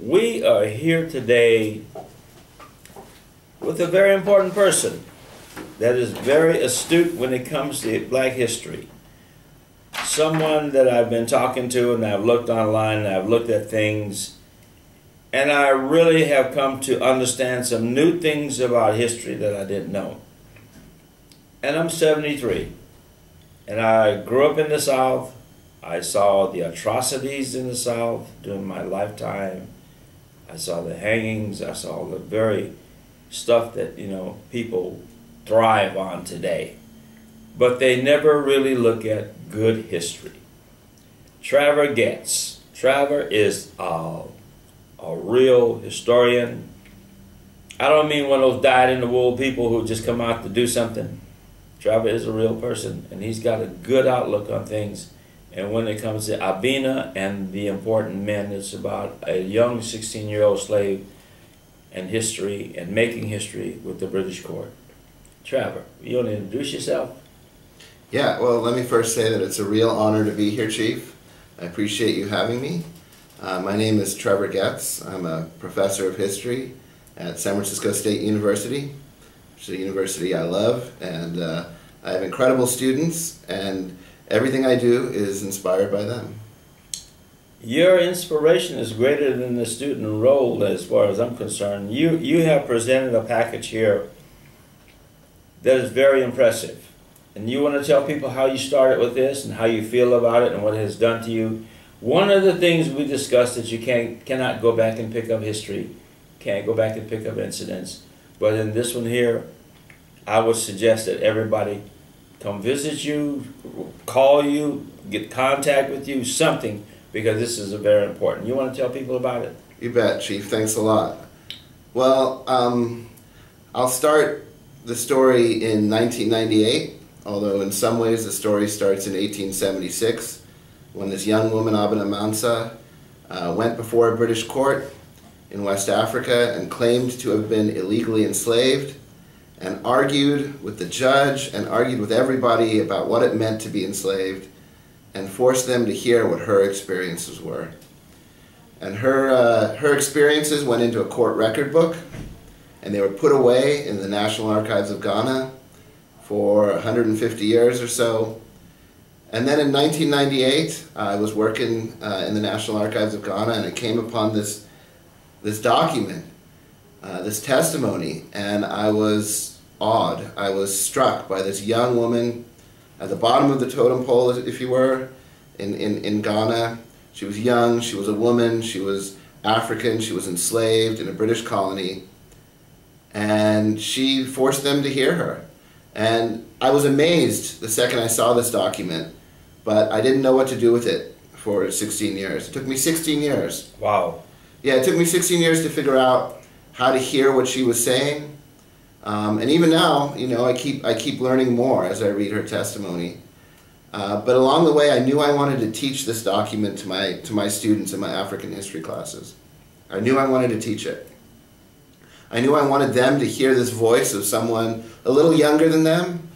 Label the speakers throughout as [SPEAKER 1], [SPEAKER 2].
[SPEAKER 1] We are here today with a very important person that is very astute when it comes to Black history. Someone that I've been talking to, and I've looked online and I've looked at things, and I really have come to understand some new things about history that I didn't know. And I'm 73, and I grew up in the South. I saw the atrocities in the South during my lifetime. I saw the hangings. I saw the very stuff that, people thrive on today. But they never really look at good history. Trevor Getz. Trevor is a real historian. I don't mean one of those dyed-in-the-wool people who just come out to do something. Trevor is a real person, and he's got a good outlook on things. And when it comes to Abina and the important men, it's about a young 16-year-old slave and history and making history with the British court. Trevor, you want to introduce yourself?
[SPEAKER 2] Yeah, well, let me first say that it's a real honor to be here, Chief. I appreciate you having me. My name is Trevor Getz. I'm a professor of history at San Francisco State University, which is a university I love, and I have incredible students, and everything I do is inspired by them.
[SPEAKER 1] Your inspiration is greater than the student role as far as I'm concerned. You have presented a package here that is very impressive. And you want to tell people how you started with this and how you feel about it and what it has done to you. One of the things we discussed is you cannot go back and pick up history, can't go back and pick up incidents. But in this one here, I would suggest that everybody come visit you, call you, get contact with you, something, because this is very important. You want to tell people about it?
[SPEAKER 2] You bet, Chief. Thanks a lot. Well, I'll start the story in 1998, although in some ways the story starts in 1876, when this young woman, Abina went before a British court in West Africa and claimed to have been illegally enslaved, and argued with the judge and argued with everybody about what it meant to be enslaved, and forced them to hear what her experiences were. And her experiences went into a court record book, and they were put away in the National Archives of Ghana for 150 years or so. And then in 1998, I was working in the National Archives of Ghana, and I came upon this document, this testimony, and I was awed. I was struck by this young woman at the bottom of the totem pole, if you were, in Ghana. She was young, she was a woman, she was African, she was enslaved in a British colony, and she forced them to hear her. And I was amazed the second I saw this document, but I didn't know what to do with it for 16 years. It took me 16 years.
[SPEAKER 1] Wow.
[SPEAKER 2] Yeah, it took me 16 years to figure out how to hear what she was saying. And even now, I keep learning more as I read her testimony. But along the way, I knew I wanted to teach this document to my students in my African history classes. I knew I wanted to teach it. I knew I wanted them to hear this voice of someone a little younger than them,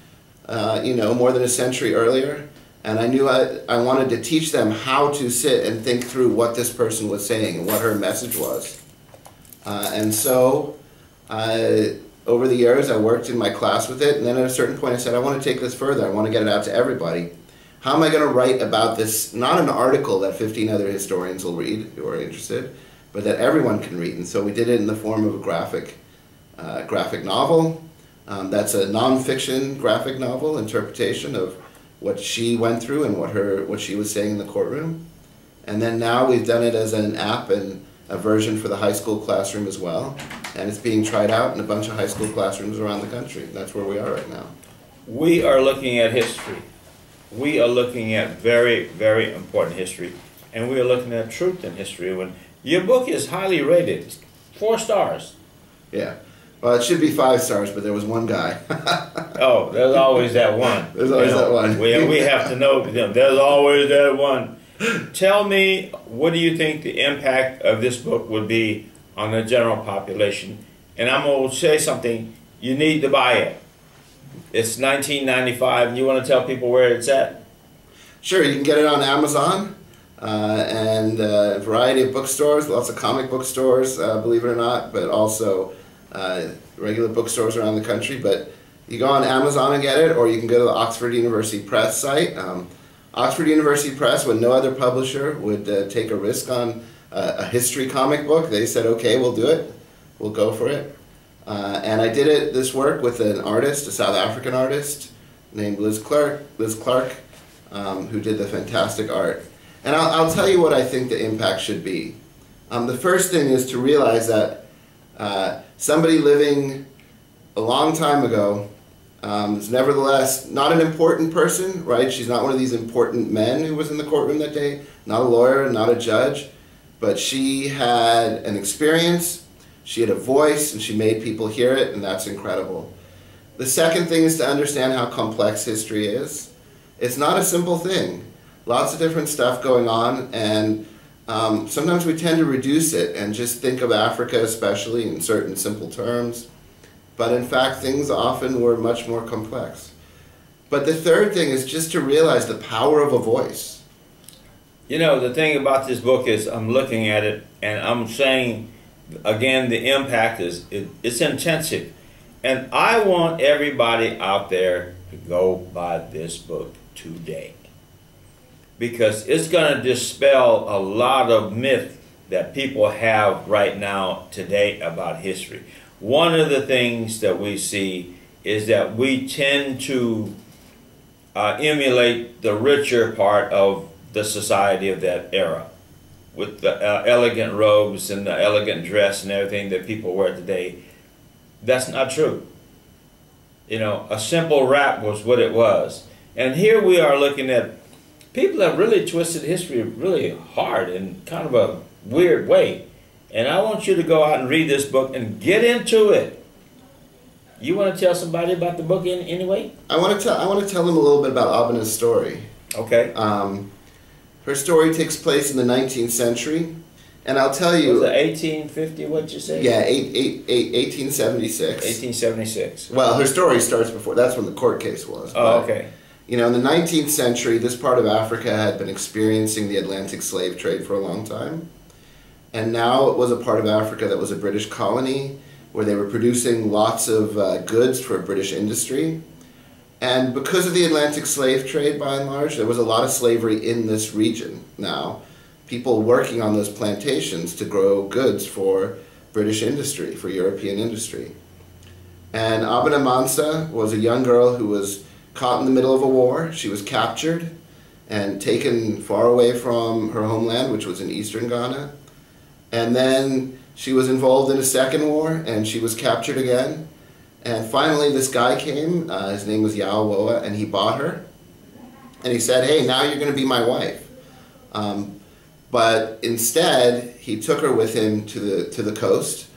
[SPEAKER 2] more than a century earlier. And I knew I wanted to teach them how to sit and think through what this person was saying and what her message was. And so, over the years, I worked in my class with it, and then at a certain point I said, I want to take this further. I want to get it out to everybody. How am I going to write about this, not an article that 15 other historians will read who are interested, but that everyone can read? And so we did it in the form of a graphic novel. That's a nonfiction graphic novel interpretation of what she went through and what she was saying in the courtroom. And then now we've done it as an app and a version for the high school classroom as well. And it's being tried out in a bunch of high school classrooms around the country. That's where we are right now.
[SPEAKER 1] We are looking at history. We are looking at very, very important history. And we are looking at truth in history. When your book is highly rated, 4 stars.
[SPEAKER 2] Yeah. Well, it should be 5 stars, but there was one guy.
[SPEAKER 1] Oh, there's always that one.
[SPEAKER 2] There's always that one.
[SPEAKER 1] we have to know them. There's always that one. Tell me, what do you think the impact of this book would be on the general population? And I'm going to say something, you need to buy it. It's $19.95, and you want to tell people where it's at?
[SPEAKER 2] Sure, you can get it on Amazon. and a variety of bookstores, lots of comic book stores, believe it or not, but also regular bookstores around the country. But you go on Amazon and get it, or you can go to the Oxford University Press site. Oxford University Press, when no other publisher would take a risk on a history comic book, they said, okay, we'll do it. We'll go for it. And I did this work with an artist, a South African artist named Liz Clark, who did the fantastic art. And I'll tell you what I think the impact should be. The first thing is to realize that somebody living a long time ago is nevertheless not an important person, right? She's not one of these important men who was in the courtroom that day, not a lawyer, not a judge, but she had an experience, she had a voice, and she made people hear it, and that's incredible. The second thing is to understand how complex history is. It's not a simple thing. Lots of different stuff going on, and sometimes we tend to reduce it and just think of Africa especially in certain simple terms. But in fact, things often were much more complex. But the third thing is just to realize the power of a voice.
[SPEAKER 1] You know, the thing about this book is I'm looking at it and I'm saying, again, the impact is, it's intensive. And I want everybody out there to go buy this book today. Because it's going to dispel a lot of myth that people have right now today about history. One of the things that we see is that we tend to emulate the richer part of the society of that era, with the elegant robes and the elegant dress and everything that people wear today. That's not true. You know, a simple wrap was what it was. And here we are looking at people have really twisted history really hard in kind of a weird way. And I want you to go out and read this book and get into it. You want to tell somebody about the book in any way?
[SPEAKER 2] I want to tell them a little bit about Abina's story.
[SPEAKER 1] Okay.
[SPEAKER 2] Her story takes place in the 19th century, and I'll tell you.
[SPEAKER 1] Was it 1850? What'd you say?
[SPEAKER 2] Yeah, 1876.
[SPEAKER 1] 1876.
[SPEAKER 2] Well, her story starts before. That's when the court case was.
[SPEAKER 1] Oh, okay.
[SPEAKER 2] You know, in the 19th century, this part of Africa had been experiencing the Atlantic slave trade for a long time. And now it was a part of Africa that was a British colony, where they were producing lots of goods for British industry. And because of the Atlantic slave trade, by and large, there was a lot of slavery in this region now. People working on those plantations to grow goods for British industry, for European industry. And Abina Mansa was a young girl who was caught in the middle of a war. She was captured and taken far away from her homeland, which was in eastern Ghana. And then she was involved in a second war, and she was captured again. And finally this guy came, his name was Yao Woa, and he bought her. And he said, hey, now you're going to be my wife. But instead, he took her with him to the coast,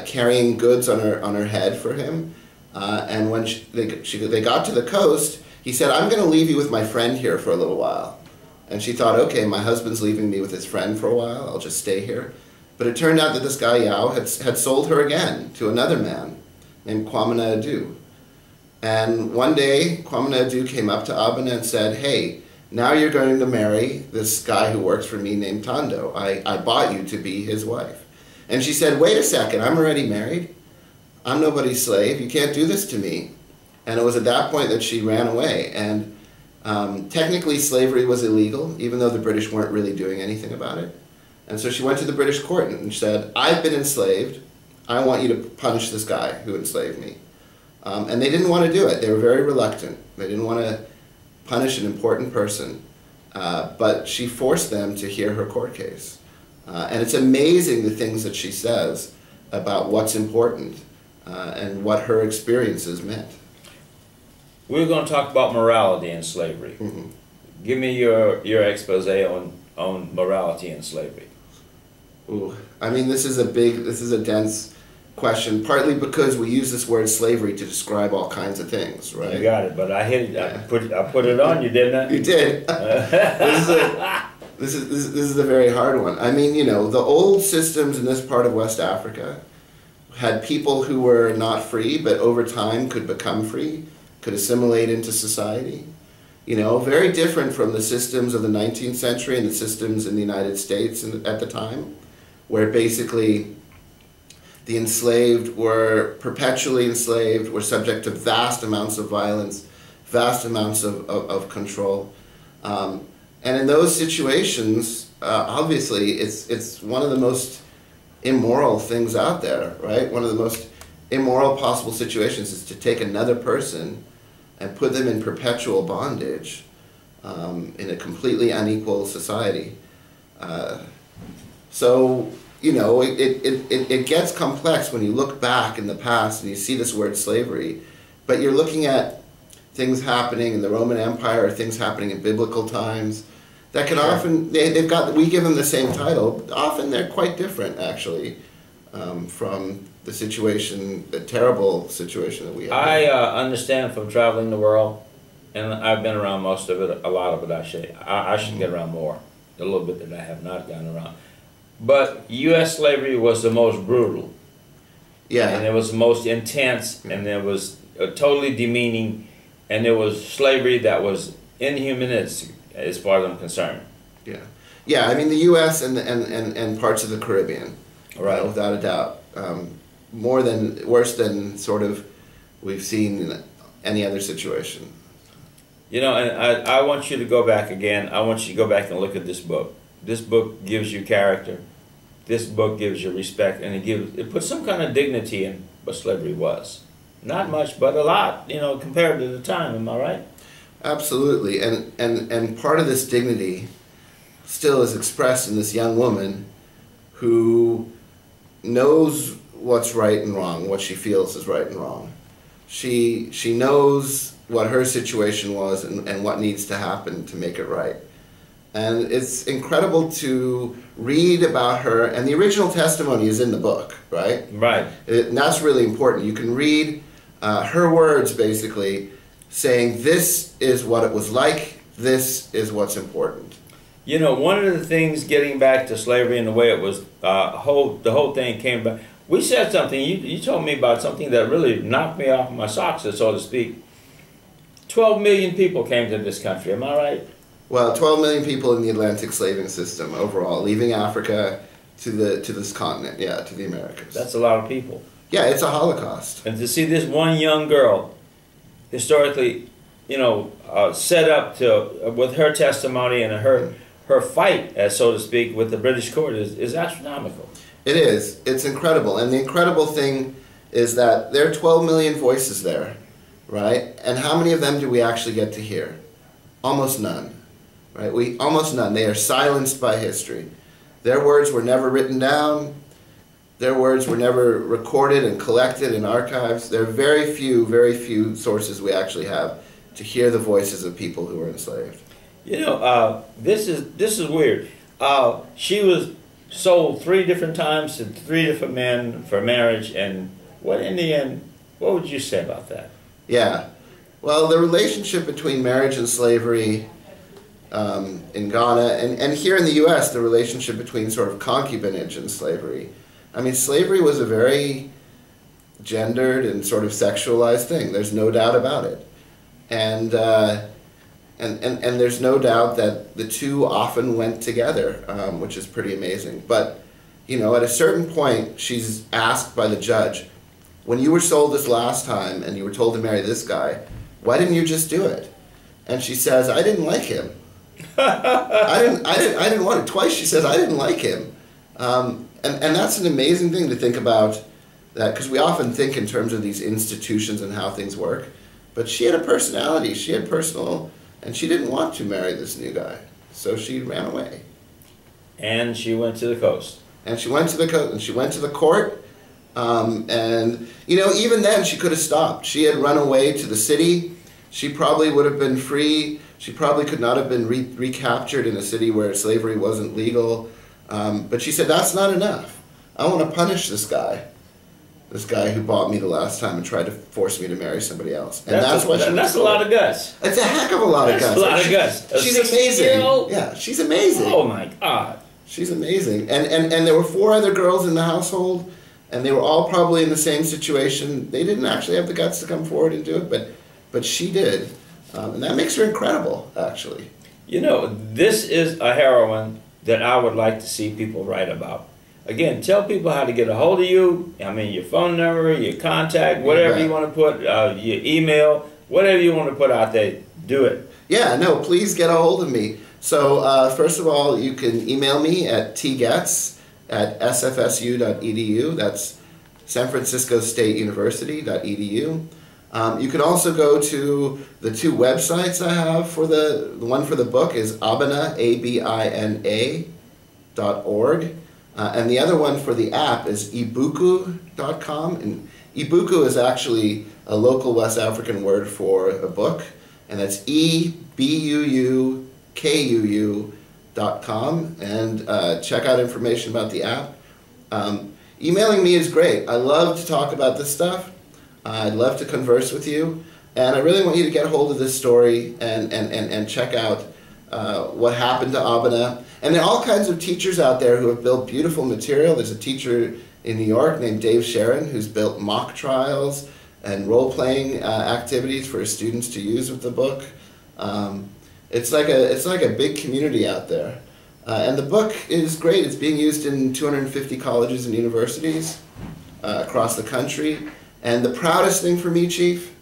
[SPEAKER 2] carrying goods on her head for him. And when they got to the coast, he said, I'm going to leave you with my friend here for a little while. And she thought, okay, my husband's leaving me with his friend for a while, I'll just stay here. But it turned out that this guy Yao had sold her again to another man named Kwamina Adu. And one day, Kwamina Adu came up to Abina and said, hey, now you're going to marry this guy who works for me named Tondo. I bought you to be his wife. And she said, wait a second, I'm already married. I'm nobody's slave. You can't do this to me. And it was at that point that she ran away. And technically slavery was illegal, even though the British weren't really doing anything about it. And so she went to the British court and said, I've been enslaved. I want you to punish this guy who enslaved me. And they didn't want to do it. They were very reluctant. They didn't want to punish an important person. But she forced them to hear her court case. And it's amazing the things that she says about what's important and what her experiences meant.
[SPEAKER 1] We're going to talk about morality in slavery. Mm-hmm. Give me your expose on morality in slavery.
[SPEAKER 2] Ooh, I mean, this is a dense question, partly because we use this word slavery to describe all kinds of things, right?
[SPEAKER 1] You got it, but I hit it. Yeah. I put it on you, didn't I?
[SPEAKER 2] You did. This is a very hard one. I mean, you know, the old systems in this part of West Africa had people who were not free, but over time could become free, could assimilate into society. You know, very different from the systems of the 19th century and the systems in the United States at the time, where basically the enslaved were perpetually enslaved, were subject to vast amounts of violence, vast amounts of control. And in those situations, obviously, it's one of the most immoral things out there, right? One of the most immoral possible situations is to take another person and put them in perpetual bondage in a completely unequal society. So, you know, it gets complex when you look back in the past and you see this word slavery, but you're looking at things happening in the Roman Empire or things happening in biblical times that can often, we give them the same title, but often they're quite different, actually, from the situation, the terrible situation that we have.
[SPEAKER 1] I understand from traveling the world, and I've been around most of it, a lot of it actually. I should get around more, a little bit that I have not gotten around. But U.S. slavery was the most brutal.
[SPEAKER 2] Yeah.
[SPEAKER 1] And it was the most intense, and it was totally demeaning, and it was slavery that was inhumanistic as far as I'm concerned.
[SPEAKER 2] Yeah. Yeah, I mean the U.S. and parts of the Caribbean, right, without a doubt. Worse than sort of we've seen in any other situation.
[SPEAKER 1] You know, and I want you to go back again. I want you to go back and look at this book. This book gives you character. This book gives you respect, and it puts some kind of dignity in what slavery was. Not much, but a lot, you know, compared to the time. Am I right?
[SPEAKER 2] Absolutely, and part of this dignity still is expressed in this young woman who knows what's right and wrong, what she feels is right and wrong. She knows what her situation was and what needs to happen to make it right. And it's incredible to read about her, and the original testimony is in the book, right?
[SPEAKER 1] Right.
[SPEAKER 2] And that's really important. You can read her words, basically, saying this is what it was like, this is what's important.
[SPEAKER 1] You know, one of the things getting back to slavery and the way it was, the whole thing came back. We said something, you told me about something that really knocked me off my socks, so to speak. 12 million people came to this country, am I right?
[SPEAKER 2] Well, 12 million people in the Atlantic slaving system overall, leaving Africa to this continent, yeah, to the Americas.
[SPEAKER 1] That's a lot of people.
[SPEAKER 2] Yeah, it's a Holocaust.
[SPEAKER 1] And to see this one young girl, historically, you know, set up with her testimony and her fight, as so to speak, with the British court is astronomical.
[SPEAKER 2] It is. It's incredible. And the incredible thing is that there are 12 million voices there, right? And how many of them do we actually get to hear? Almost none. Right? Almost none. They are silenced by history. Their words were never written down. Their words were never recorded and collected in archives. There are very few sources we actually have to hear the voices of people who were enslaved.
[SPEAKER 1] You know, this is weird. She was sold 3 different times to 3 different men for marriage, and in the end, what would you say about that?
[SPEAKER 2] Yeah. Well, the relationship between marriage and slavery in Ghana, and here in the U.S., the relationship between sort of concubinage and slavery. I mean, slavery was a very gendered and sort of sexualized thing. There's no doubt about it. And there's no doubt that the two often went together, which is pretty amazing. But, you know, at a certain point, she's asked by the judge, when you were sold this last time and you were told to marry this guy, why didn't you just do it? And she says, I didn't like him. I didn't want it. Twice she says, I didn't like him. And that's an amazing thing to think about, that because we often think in terms of these institutions and how things work. But she had a personality, she had personal, and she didn't want to marry this new guy. So she ran away.
[SPEAKER 1] And she went to the coast.
[SPEAKER 2] And she went to the coast, and she went to the court. And, you know, even then she could have stopped. She had run away to the city. She probably would have been free. She probably could not have been recaptured in a city where slavery wasn't legal. But she said, that's not enough. I want to punish this guy who bought me the last time and tried to force me to marry somebody else. And that's
[SPEAKER 1] a lot of guts.
[SPEAKER 2] It's a heck of a lot of guts.
[SPEAKER 1] That's a lot of guts.
[SPEAKER 2] She's amazing. Yeah, she's amazing.
[SPEAKER 1] Oh my God.
[SPEAKER 2] She's amazing. And there were 4 other girls in the household, and they were all probably in the same situation. They didn't actually have the guts to come forward and do it, but she did. And that makes her incredible, actually.
[SPEAKER 1] You know, this is a heroine that I would like to see people write about. Again, tell people how to get a hold of you. I mean, your phone number, your contact, whatever you want to put, your email, whatever you want to put out there, do it.
[SPEAKER 2] Yeah, no, please get a hold of me. So, first of all, you can email me at tgetz@sfsu.edu. That's San Francisco State University.edu. You can also go to the two websites I have for the one for the book is Abina, ABINA.org. And the other one for the app is ibuku.com. And ibuku is actually a local West African word for a book. And that's EBUUKUU.com. And check out information about the app. Emailing me is great. I love to talk about this stuff. I'd love to converse with you. And I really want you to get a hold of this story and check out what happened to Abina. And there are all kinds of teachers out there who have built beautiful material. There's a teacher in New York named Dave Sharon who's built mock trials and role-playing activities for students to use with the book. It's like a big community out there. And the book is great. It's being used in 250 colleges and universities across the country. And the proudest thing for me, Chief,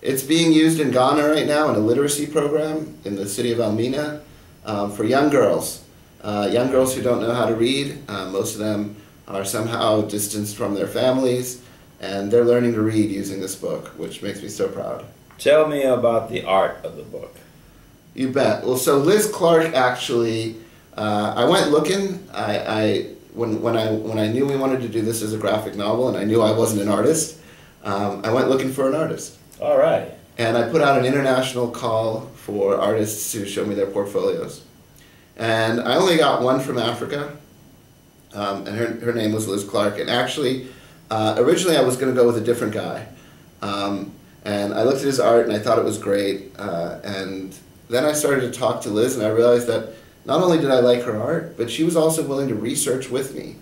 [SPEAKER 2] it's being used in Ghana right now in a literacy program in the city of Elmina for young girls who don't know how to read. Most of them are somehow distanced from their families, and they're learning to read using this book, which makes me so proud.
[SPEAKER 1] Tell me about the art of the book.
[SPEAKER 2] You bet. Well, so Liz Clark actually, I went looking. When I knew we wanted to do this as a graphic novel, and I knew I wasn't an artist, I went looking for an artist.
[SPEAKER 1] All right.
[SPEAKER 2] And I put out an international call for artists to show me their portfolios. And I only got one from Africa, and her name was Liz Clark. And actually, originally I was going to go with a different guy. And I looked at his art and I thought it was great. And then I started to talk to Liz and I realized that not only did I like her art, but she was also willing to research with me.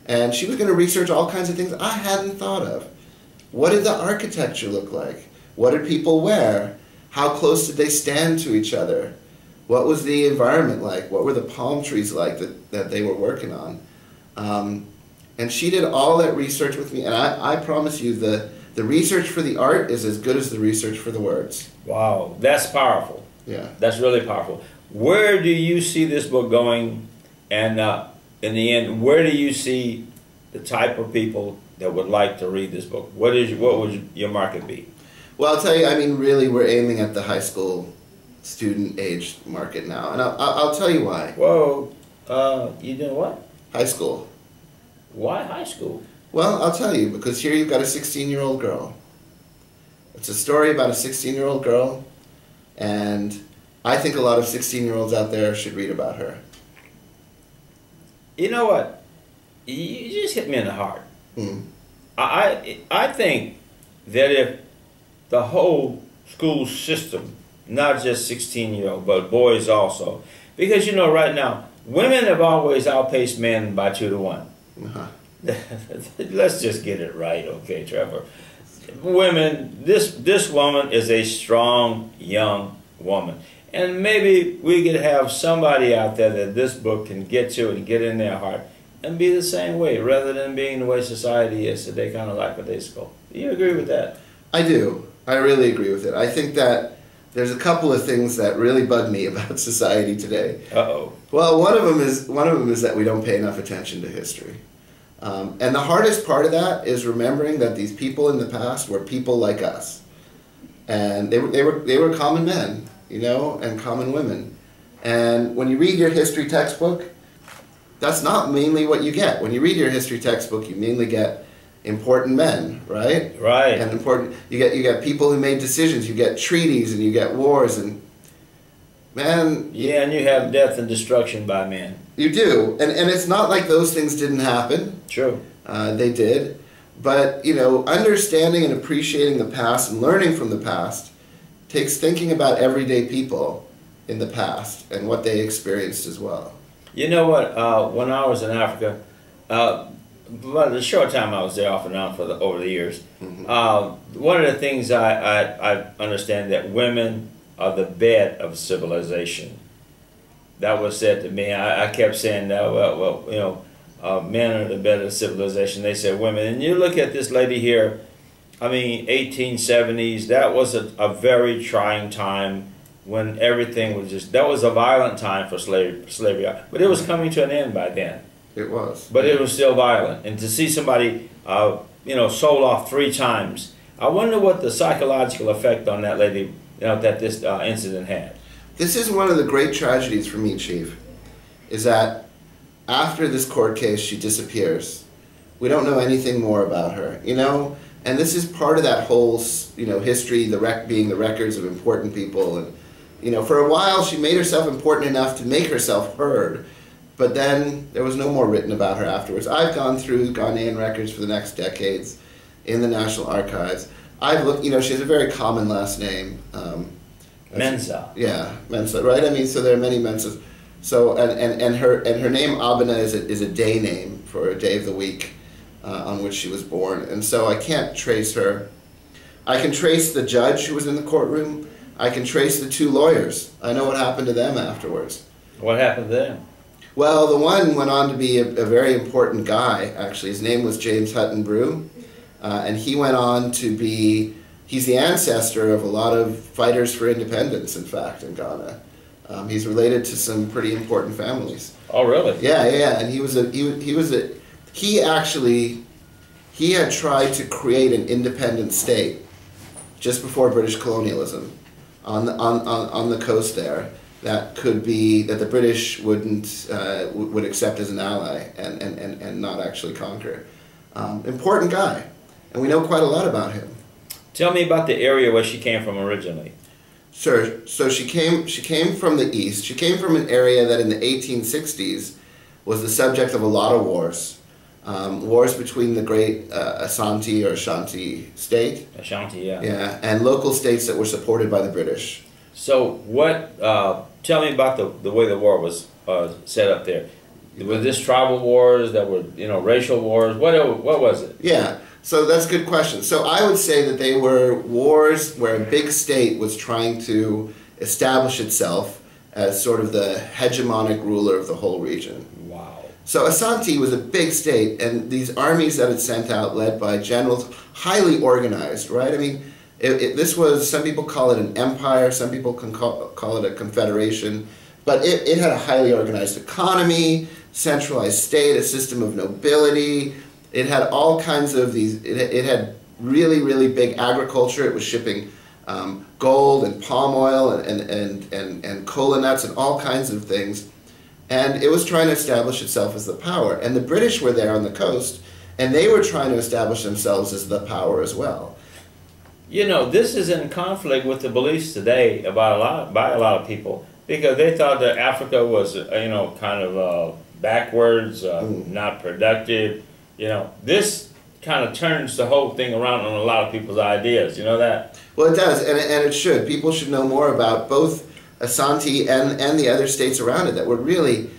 [SPEAKER 2] And she was going to research all kinds of things I hadn't thought of. What did the architecture look like? What did people wear? How close did they stand to each other? What was the environment like? What were the palm trees like that they were working on? And she did all that research with me, and I promise you the research for the art is as good as the research for the words.
[SPEAKER 1] Wow, that's powerful.
[SPEAKER 2] Yeah.
[SPEAKER 1] That's really powerful. Where do you see this book going? And in the end, where do you see the type of people that would like to read this book? What would your market be?
[SPEAKER 2] Well, I'll tell you, I mean, really, we're aiming at the high school student age market now. And I'll tell you why.
[SPEAKER 1] Whoa, you doing what?
[SPEAKER 2] High school.
[SPEAKER 1] Why high school?
[SPEAKER 2] Well, I'll tell you, because here you've got a 16-year-old girl. It's a story about a 16-year-old girl, and I think a lot of 16-year-olds out there should read about her.
[SPEAKER 1] You know what? You just hit me in the heart.
[SPEAKER 2] Mm.
[SPEAKER 1] I think that if the whole school system, not just 16-year-old, but boys also, because you know right now, women have always outpaced men by 2 to 1.
[SPEAKER 2] Uh-huh.
[SPEAKER 1] Let's just get it right, okay, Trevor? Women, this woman is a strong young woman. And maybe we could have somebody out there that this book can get to and get in their heart and be the same way, rather than being the way society is today, kind of like a day school. Do you agree with that?
[SPEAKER 2] I do. I really agree with it. I think that there's a couple of things that really bug me about society today.
[SPEAKER 1] Uh-oh.
[SPEAKER 2] Well, one of them is that we don't pay enough attention to history. And the hardest part of that is remembering that these people in the past were people like us. And they were common men, you know, and common women. And when you read your history textbook, that's not mainly what you get. When you read your history textbook, you mainly get important men, right?
[SPEAKER 1] Right.
[SPEAKER 2] And you get people who made decisions, you get treaties, and you get wars, and man.
[SPEAKER 1] Yeah, and you have death and destruction by men.
[SPEAKER 2] You do, and it's not like those things didn't happen.
[SPEAKER 1] True.
[SPEAKER 2] They did, but you know, understanding and appreciating the past and learning from the past takes thinking about everyday people in the past and what they experienced as well.
[SPEAKER 1] You know what? When I was in Africa, well, the short time I was there off and on over the years,
[SPEAKER 2] Mm-hmm.
[SPEAKER 1] one of the things I understand that women are the bed of civilization. That was said to me. I kept saying that, well, you know, men are the bed of civilization. They said women. And you look at this lady here, I mean, 1870s, that was a very trying time when everything was just, that was a violent time for slavery. But it was coming to an end by then.
[SPEAKER 2] It was.
[SPEAKER 1] But it was still violent. And to see somebody, you know, sold off 3 times, I wonder what the psychological effect on that lady, you know, that this incident had.
[SPEAKER 2] This is one of the great tragedies for me, Chief, is that after this court case, she disappears. We don't know anything more about her, you know? And this is part of that whole, you know, history, being the records of important people. And, you know, for a while, she made herself important enough to make herself heard. But then there was no more written about her afterwards. I've gone through Ghanaian records for the next decades in the National Archives. I've looked, you know, she has a very common last name.
[SPEAKER 1] Mensah.
[SPEAKER 2] Yeah, Mensah, right? I mean, so there are many Mensahs. So, and her name Abina is a day name for a day of the week on which she was born. And so I can't trace her. I can trace the judge who was in the courtroom. I can trace the 2 lawyers. I know what happened to them afterwards.
[SPEAKER 1] What happened to them?
[SPEAKER 2] Well, the one went on to be a very important guy, actually. His name was James Hutton Brew. And he went on to be, he's the ancestor of a lot of fighters for independence, in fact, in Ghana. He's related to some pretty important families.
[SPEAKER 1] Oh, really?
[SPEAKER 2] Yeah. And he had tried to create an independent state just before British colonialism on the coast there that the British would accept as an ally and not actually conquer. Important guy, and we know quite a lot about him.
[SPEAKER 1] Tell me about the area where she came from originally.
[SPEAKER 2] Sure. So she came from the east. She came from an area that in the 1860s was the subject of a lot of wars. Wars between the great Asante or Ashanti state.
[SPEAKER 1] Ashanti, yeah.
[SPEAKER 2] Yeah, and local states that were supported by the British.
[SPEAKER 1] So what, tell me about the way the war was set up there. Were this tribal wars that were, you know, racial wars? What was it?
[SPEAKER 2] Yeah, so that's a good question. So I would say that they were wars where a big state was trying to establish itself as sort of the hegemonic ruler of the whole region.
[SPEAKER 1] Wow.
[SPEAKER 2] So Asante was a big state, and these armies that it sent out, led by generals, highly organized, right? I mean, this was, some people call it an empire, some people can call it a confederation, but it had a highly organized economy, centralized state, a system of nobility. It had all kinds of these, it had really, really big agriculture. It was shipping gold and palm oil and cola nuts and all kinds of things. And it was trying to establish itself as the power. And the British were there on the coast, and they were trying to establish themselves as the power as well.
[SPEAKER 1] You know, this is in conflict with the beliefs today by a lot of people, because they thought that Africa was, you know, kind of backwards, not productive. You know, this kind of turns the whole thing around on a lot of people's ideas. You know that?
[SPEAKER 2] Well, it does, and it should. People should know more about both Asante and the other states around it that were really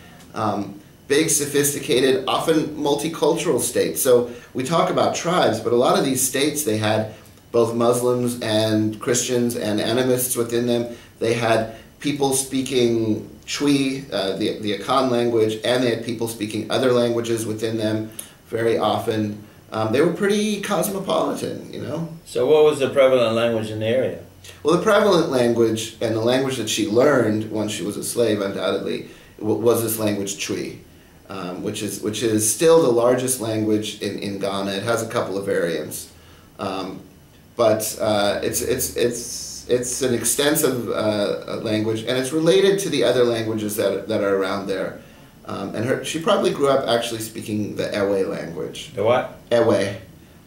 [SPEAKER 2] big, sophisticated, often multicultural states. So we talk about tribes, but a lot of these states, they had both Muslims and Christians and animists within them. They had people speaking Twi, the Akan language, and they had people speaking other languages within them very often. They were pretty cosmopolitan, you know.
[SPEAKER 1] So what was the prevalent language in the area?
[SPEAKER 2] Well, the prevalent language, and the language that she learned once she was a slave, undoubtedly, was this language Twi, which is still the largest language in Ghana. It has a couple of variants, but it's an extensive language, and it's related to the other languages that are around there. And she probably grew up actually speaking the Ewe language.
[SPEAKER 1] The what?
[SPEAKER 2] Ewe.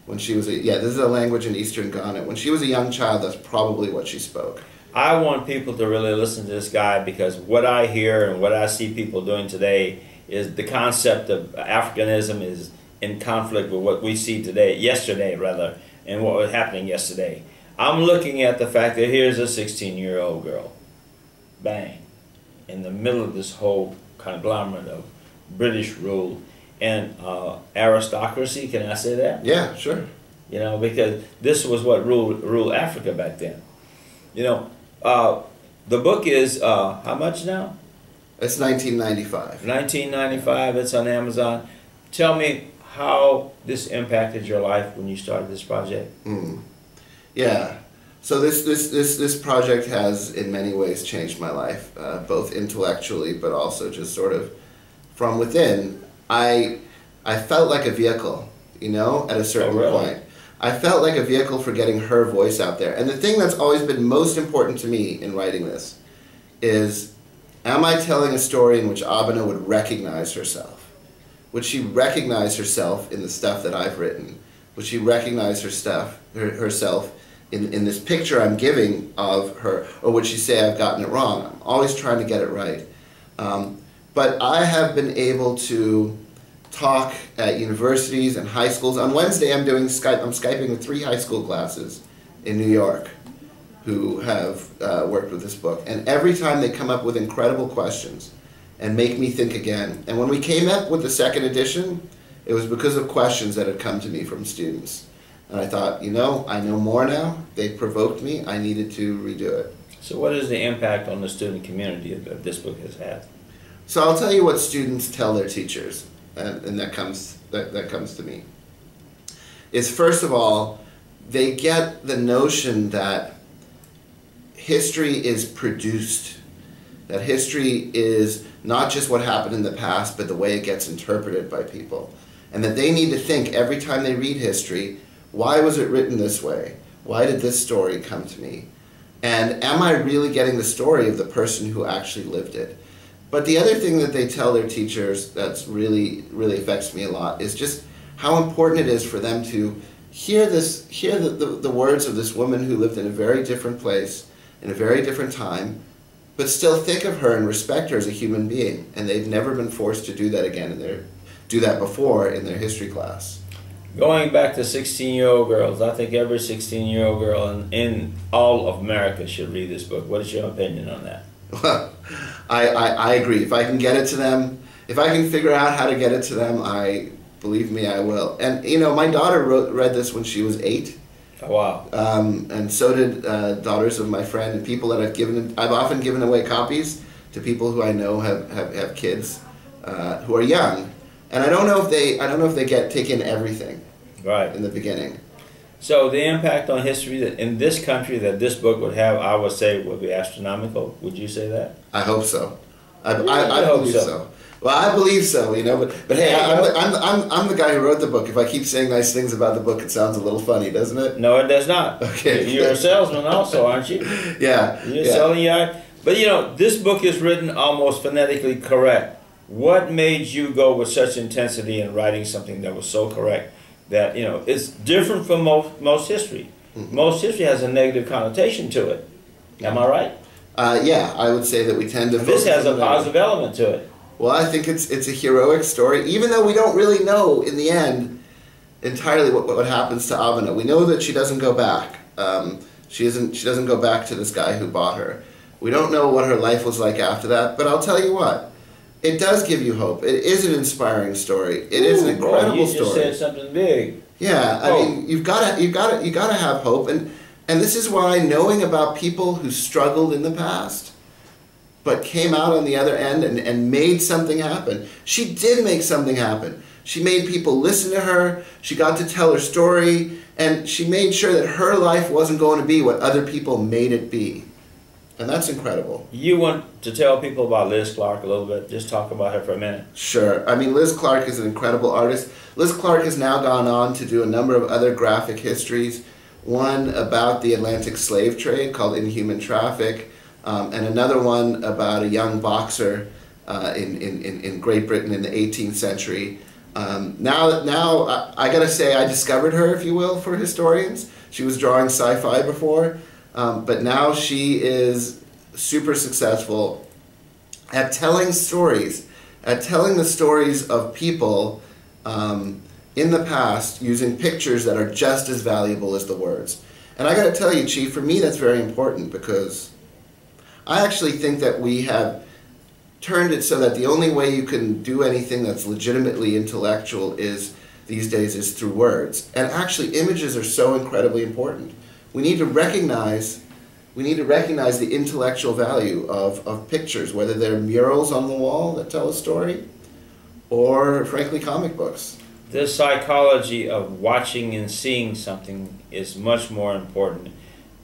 [SPEAKER 2] When she was this is a language in eastern Ghana. When she was a young child, that's probably what she spoke.
[SPEAKER 1] I want people to really listen to this guy, because what I hear and what I see people doing today is the concept of Africanism is in conflict with what we see yesterday, and what was happening yesterday. I'm looking at the fact that here's a 16-year-old girl, bang, in the middle of this whole conglomerate of British rule and aristocracy. Can I say that?
[SPEAKER 2] Yeah, sure.
[SPEAKER 1] You know, because this was what ruled Africa back then. You know, The book is how much now?
[SPEAKER 2] It's 1995.
[SPEAKER 1] 1995. It's on Amazon. Tell me how this impacted your life when you started this project.
[SPEAKER 2] Yeah. So this project has in many ways changed my life, both intellectually but also just sort of from within. I felt like a vehicle, you know, at a certain point. I felt like a vehicle for getting her voice out there. And the thing that's always been most important to me in writing this is, am I telling a story in which Abina would recognize herself? Would she recognize herself in the stuff that I've written? Would she recognize herself in this picture I'm giving of her? Or would she say I've gotten it wrong? I'm always trying to get it right. But I have been able to talk at universities and high schools. On Wednesday I'm Skyping with 3 high school classes in New York who have worked with this book. And every time they come up with incredible questions and make me think again. And when we came up with the second edition, it was because of questions that had come to me from students. And I thought, you know, I know more now. They provoked me. I needed to redo it.
[SPEAKER 1] So what is the impact on the student community that this book has had?
[SPEAKER 2] So I'll tell you what students tell their teachers, and that comes to me. Is first of all, they get the notion that history is produced, that history is not just what happened in the past, but the way it gets interpreted by people. And that they need to think every time they read history, why was it written this way? Why did this story come to me? And am I really getting the story of the person who actually lived it? But the other thing that they tell their teachers that's really affects me a lot is just how important it is for them to hear the words of this woman who lived in a very different place, in a very different time, but still think of her and respect her as a human being. And they've never been forced to do that again do that before in their history class.
[SPEAKER 1] Going back to 16-year-old girls, I think every 16-year-old girl in all of America should read this book. What is your opinion on that?
[SPEAKER 2] Well, I agree. If I can get it to them, if I can figure out how to get it to them, believe me, I will. And you know, my daughter read this when she was 8.
[SPEAKER 1] Oh, wow.
[SPEAKER 2] And so did daughters of my friend and people that I've often given away copies to people who I know have kids who are young, and I don't know if they take in everything
[SPEAKER 1] right
[SPEAKER 2] in the beginning.
[SPEAKER 1] So the impact on history that in this country that this book would have, I would say, would be astronomical. Would you say that?
[SPEAKER 2] I hope so. I believe so. Well, I believe so, you know. But hey, I'm the guy who wrote the book. If I keep saying nice things about the book, it sounds a little funny, doesn't it?
[SPEAKER 1] No, it does not.
[SPEAKER 2] Okay.
[SPEAKER 1] You're a salesman also, aren't you?
[SPEAKER 2] Yeah.
[SPEAKER 1] You're selling your. But you know, this book is written almost phonetically correct. What made you go with such intensity in writing something that was so correct? That, you know, it's different from most history. Mm-hmm. Most history has a negative connotation to it. Am I right?
[SPEAKER 2] Yeah, I would say that we tend to.
[SPEAKER 1] This has a positive element to it.
[SPEAKER 2] Well, I think it's a heroic story, even though we don't really know in the end entirely what happens to Abina. We know that she doesn't go back. She doesn't go back to this guy who bought her. We don't know what her life was like after that. But I'll tell you what. It does give you hope. It is an inspiring story. It is an incredible story.
[SPEAKER 1] You just said something big.
[SPEAKER 2] Yeah, I mean, you've got to have hope, and this is why knowing about people who struggled in the past, but came out on the other end and made something happen. She did make something happen. She made people listen to her. She got to tell her story, and she made sure that her life wasn't going to be what other people made it be. And that's incredible.
[SPEAKER 1] You want to tell people about Liz Clark a little bit? Just talk about her for a minute.
[SPEAKER 2] Sure. I mean, Liz Clark is an incredible artist. Liz Clark has now gone on to do a number of other graphic histories. One about the Atlantic slave trade called Inhuman Traffic, and another one about a young boxer in Great Britain in the 18th century. Now I gotta say, I discovered her, if you will, for historians. She was drawing sci-fi before. But now she is super successful at telling stories, at telling the stories of people in the past using pictures that are just as valuable as the words. And I got to tell you, Chief, for me that's very important because I actually think that we have turned it so that the only way you can do anything that's legitimately intellectual these days is through words. And actually images are so incredibly important. We need to recognize we need to recognize the intellectual value of pictures, whether they're murals on the wall that tell a story, or frankly comic books.
[SPEAKER 1] The psychology of watching and seeing something is much more important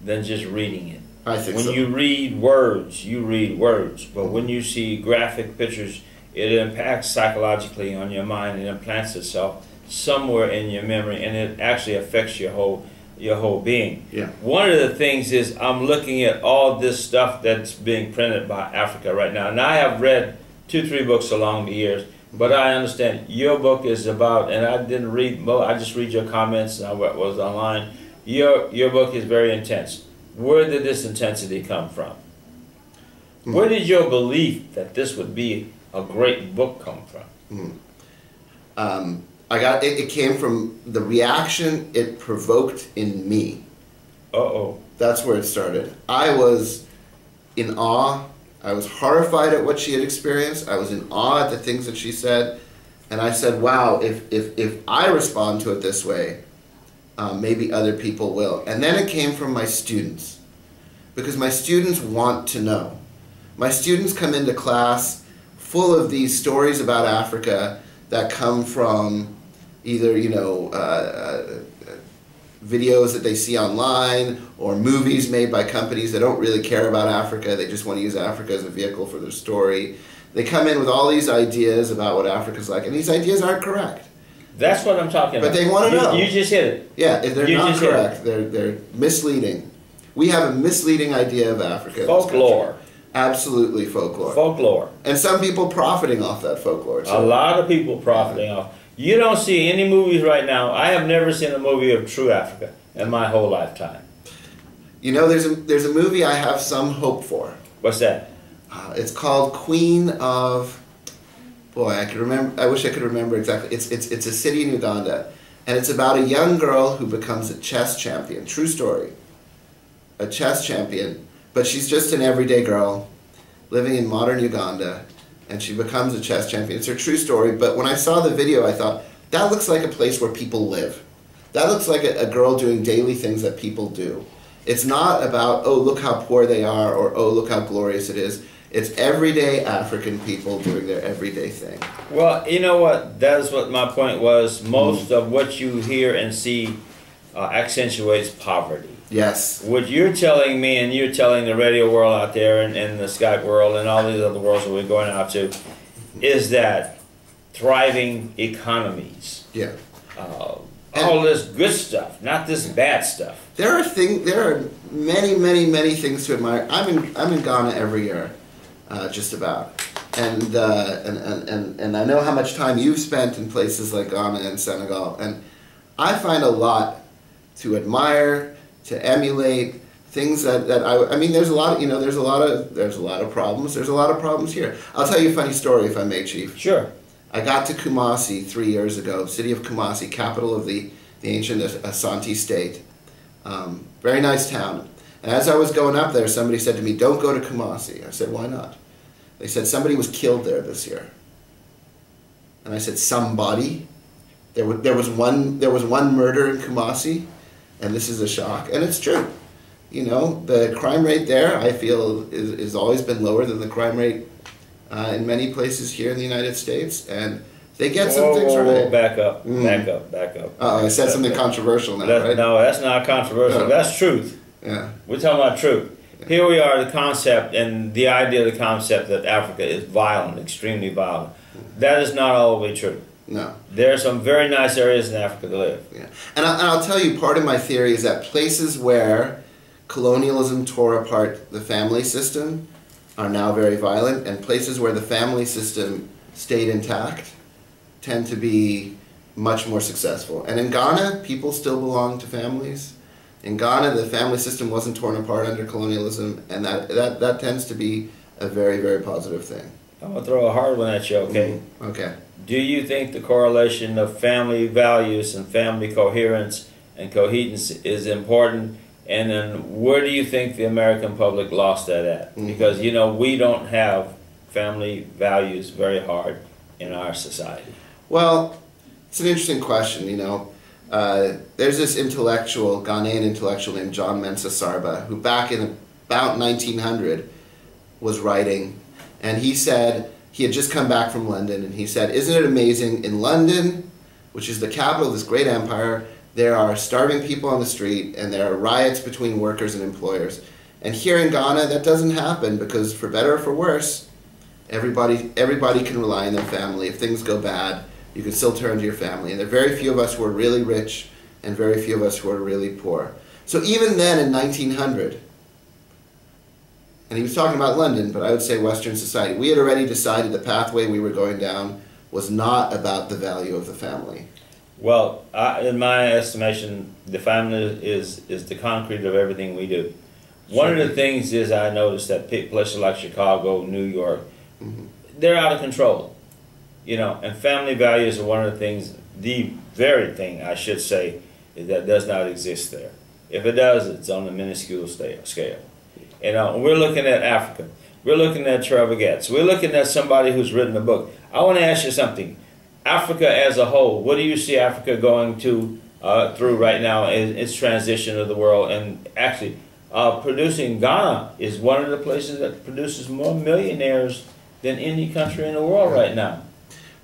[SPEAKER 1] than just reading it.
[SPEAKER 2] I think
[SPEAKER 1] when
[SPEAKER 2] so.
[SPEAKER 1] you read words, you read words. But when you see graphic pictures, it impacts psychologically on your mind. It implants itself somewhere in your memory, and it actually affects your whole being.
[SPEAKER 2] Yeah.
[SPEAKER 1] One of the things is I'm looking at all this stuff that's being printed by Africa right now. And I have read 2-3 books along the years, but I understand your book is about, and I didn't read, well, I just read your comments and I was online. Your book is very intense. Where did this intensity come from? Where did your belief that this would be a great book come from?
[SPEAKER 2] I got it. It came from the reaction it provoked in me.
[SPEAKER 1] Uh-oh.
[SPEAKER 2] That's where it started. I was in awe. I was horrified at what she had experienced. I was in awe at the things that she said, and I said, "Wow! If I respond to it this way, maybe other people will." And then it came from my students, because my students want to know. My students come into class full of these stories about Africa that come from either, videos that they see online or movies made by companies that don't really care about Africa. They just want to use Africa as a vehicle for their story. They come in with all these ideas about what Africa's like, and these ideas aren't correct.
[SPEAKER 1] That's what I'm talking about.
[SPEAKER 2] But they want to know.
[SPEAKER 1] You just hit it.
[SPEAKER 2] Yeah, they're not correct. They're misleading. We have a misleading idea of Africa.
[SPEAKER 1] Folklore.
[SPEAKER 2] Absolutely folklore.
[SPEAKER 1] Folklore.
[SPEAKER 2] And some people profiting off that folklore too.
[SPEAKER 1] A lot of people profiting off. You don't see any movies right now. I have never seen a movie of true Africa in my whole lifetime.
[SPEAKER 2] You know, there's a movie I have some hope for.
[SPEAKER 1] What's that?
[SPEAKER 2] It's called Queen of... Boy, I could remember. I wish I could remember exactly. It's a city in Uganda, and it's about a young girl who becomes a chess champion. True story. A chess champion, but she's just an everyday girl living in modern Uganda, and she becomes a chess champion. It's her true story. But when I saw the video, I thought that looks like a place where people live. That looks like a girl doing daily things that people do. It's not about, oh, look how poor they are, or oh, look how glorious it is. It's everyday African people doing their everyday thing.
[SPEAKER 1] Well, you know what? That is what my point was. Most of what you hear and see accentuates poverty.
[SPEAKER 2] Yes.
[SPEAKER 1] What you're telling me and you're telling the radio world out there and the Skype world and all these other worlds that we're going out to is that thriving economies.
[SPEAKER 2] Yeah.
[SPEAKER 1] All this good stuff, not this bad stuff.
[SPEAKER 2] There are many, many, many things to admire. I'm in Ghana every year. Just about, and I know how much time you've spent in places like Ghana and Senegal, and I find a lot to admire, to emulate, things that I mean. There's a lot, there's a lot of problems. There's a lot of problems here. I'll tell you a funny story, if I may, Chief.
[SPEAKER 1] Sure.
[SPEAKER 2] I got to Kumasi 3 years ago, city of Kumasi, capital of the ancient Asante state. Very nice town. And as I was going up there, somebody said to me, "Don't go to Kumasi." I said, "Why not?" They said, "Somebody was killed there this year." And I said, "Somebody?" There was one murder in Kumasi, and this is a shock. And it's true. The crime rate there, I feel, is always been lower than the crime rate in many places here in the United States. And they get some things right.
[SPEAKER 1] Back up, back up.
[SPEAKER 2] I said something controversial now, right?
[SPEAKER 1] No, that's not controversial. That's truth.
[SPEAKER 2] Yeah.
[SPEAKER 1] We're talking about truth. Here we are, the concept and the idea of the concept that Africa is violent, extremely violent. That is not all the way true.
[SPEAKER 2] No.
[SPEAKER 1] There are some very nice areas in Africa to live.
[SPEAKER 2] Yeah. And I'll tell you, part of my theory is that places where colonialism tore apart the family system are now very violent, and places where the family system stayed intact tend to be much more successful. And in Ghana, people still belong to families. In Ghana, the family system wasn't torn apart under colonialism, and that tends to be a very, very positive thing.
[SPEAKER 1] I'm going to throw a hard one at you, okay?
[SPEAKER 2] Okay.
[SPEAKER 1] Do you think the correlation of family values and family coherence and cohesence is important? And then where do you think the American public lost that at? Because, we don't have family values very hard in our society.
[SPEAKER 2] Well, it's an interesting question, There's this Ghanaian intellectual named John Mensah Sarba, who back in about 1900 was writing, and he said he had just come back from London, and he said, "Isn't it amazing, in London, which is the capital of this great empire, there are starving people on the street, and there are riots between workers and employers. And here in Ghana, that doesn't happen, because for better or for worse, everybody can rely on their family. If things go bad, you can still turn to your family. And there are very few of us who are really rich, and very few of us who are really poor." So even then in 1900, and he was talking about London, but I would say Western society, we had already decided the pathway we were going down was not about the value of the family.
[SPEAKER 1] Well, in my estimation, the family is the concrete of everything we do. One of the things is I noticed that places like Chicago, New York, they're out of control, you know, and family values are one of the things, the very thing I should say, is that does not exist there. If it does, it's on a minuscule scale. You know, we're looking at Africa. We're looking at Trevor Getz. We're looking at somebody who's written a book. I want to ask you something. Africa as a whole, what do you see Africa going through right now in its transition of the world? And actually, producing Ghana is one of the places that produces more millionaires than any country in the world right now.